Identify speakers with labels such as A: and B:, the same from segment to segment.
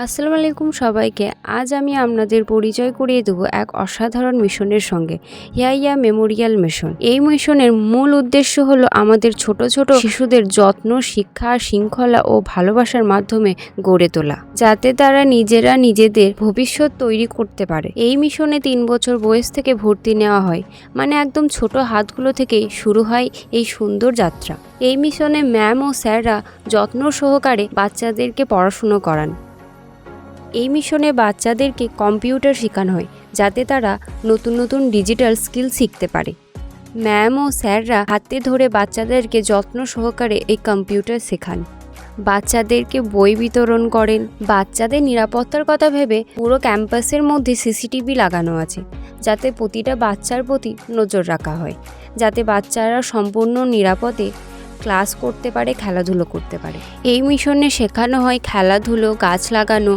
A: আসসালামু আলাইকুম সবাইকে। আজ আমি আপনাদের পরিচয় করিয়ে দেব এক অসাধারণ মিশনের সঙ্গে, ইয়াহিয়া মেমোরিয়াল মিশন। এই মিশনের মূল উদ্দেশ্য হলো আমাদের ছোট ছোট শিশুদের যত্ন, শিক্ষা, শৃঙ্খলা ও ভালোবাসার মাধ্যমে গড়ে তোলা, যাতে তারা নিজেরা নিজেদের ভবিষ্যৎ তৈরি করতে পারে। এই মিশনে 3 বছর বয়স থেকে ভর্তি নেওয়া হয়, মানে একদম ছোট হাতগুলো থেকেই শুরু হয় এই সুন্দর যাত্রা। এই মিশনে ম্যাম ও স্যাররা যত্ন সহকারে বাচ্চাদেরকে পড়াশুনো করান। এই মিশনে বাচ্চাদেরকে কম্পিউটার শেখানো হয়, যাতে তারা নতুন নতুন ডিজিটাল স্কিল শিখতে পারে। ম্যাম ও স্যাররা হাতে ধরে বাচ্চাদেরকে যত্ন সহকারে এই কম্পিউটার শেখান। বাচ্চাদেরকে বই বিতরণ করেন। বাচ্চাদের নিরাপত্তার কথা ভেবে পুরো ক্যাম্পাসের মধ্যে সিসিটিভি লাগানো আছে, যাতে প্রতিটা বাচ্চার প্রতি নজর রাখা হয়, যাতে বাচ্চারা সম্পূর্ণ নিরাপদে ক্লাস করতে পারে, খেলাধুলো করতে পারে। এই মিশনে শেখানো হয় খেলাধুলো, গাছ লাগানো,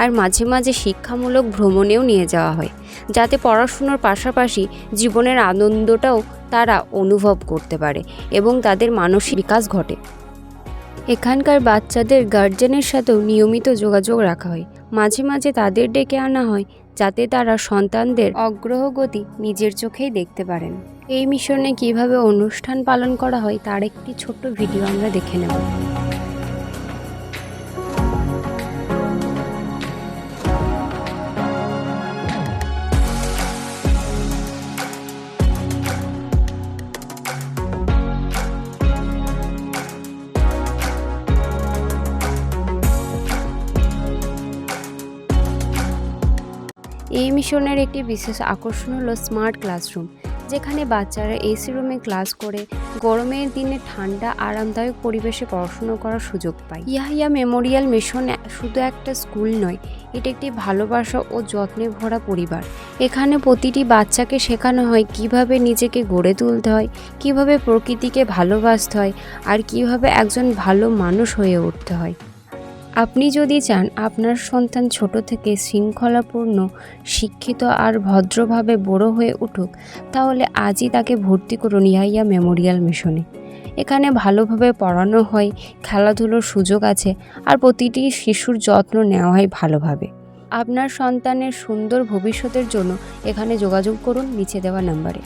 A: আর মাঝে মাঝে শিক্ষামূলক ভ্রমণেও নিয়ে যাওয়া হয়, যাতে পড়াশুনোর পাশাপাশি জীবনের আনন্দটাও তারা অনুভব করতে পারে এবং তাদের মানসিক বিকাশ ঘটে। এখানকার বাচ্চাদের গার্জেনের সাথেও নিয়মিত যোগাযোগ রাখা হয়। মাঝে মাঝে তাদের ডেকে আনা হয়, যাতে তারা সন্তানদের অগ্রগতি নিজের চোখেই দেখতে পারেন। এই মিশনে কিভাবে অনুষ্ঠান পালন করা হয় তার একটি ছোট্ট ভিডিও আমরা দেখে নেব। এই মিশনের একটি বিশেষ আকর্ষণ হলো স্মার্ট ক্লাসরুম, যেখানে বাচ্চারা এসি রুমে ক্লাস করে গরমের দিনে ঠান্ডা আরামদায়ক পরিবেশে পড়াশুনো করার সুযোগ পায়। ইয়াহিয়া মেমোরিয়াল মিশন শুধু একটা স্কুল নয়, এটা একটি ভালোবাসা ও যত্নে ভরা পরিবার। এখানে প্রতিটি বাচ্চাকে শেখানো হয় কিভাবে নিজেকে গড়ে তুলতে হয়, কিভাবে প্রকৃতিকে ভালোবাসতে হয়, আর কিভাবে একজন ভালো মানুষ হয়ে উঠতে হয়। আপনি যদি চান আপনার সন্তান ছোট থেকে শৃঙ্খলাপূর্ণ, শিক্ষিত আর ভদ্রভাবে বড় হয়ে উঠুক, তাহলে আজই তাকে ভর্তি করুন ইয়াহিয়া মেমোরিয়াল মিশনে। এখানে ভালোভাবে পড়ানো হয়, খেলাধুলোর সুযোগ আছে, আর প্রতিটি শিশুর যত্ন নেওয়া হয় ভালোভাবে। আপনার সন্তানের সুন্দর ভবিষ্যতের জন্য এখানে যোগাযোগ করুন নিচে দেওয়া নাম্বারে।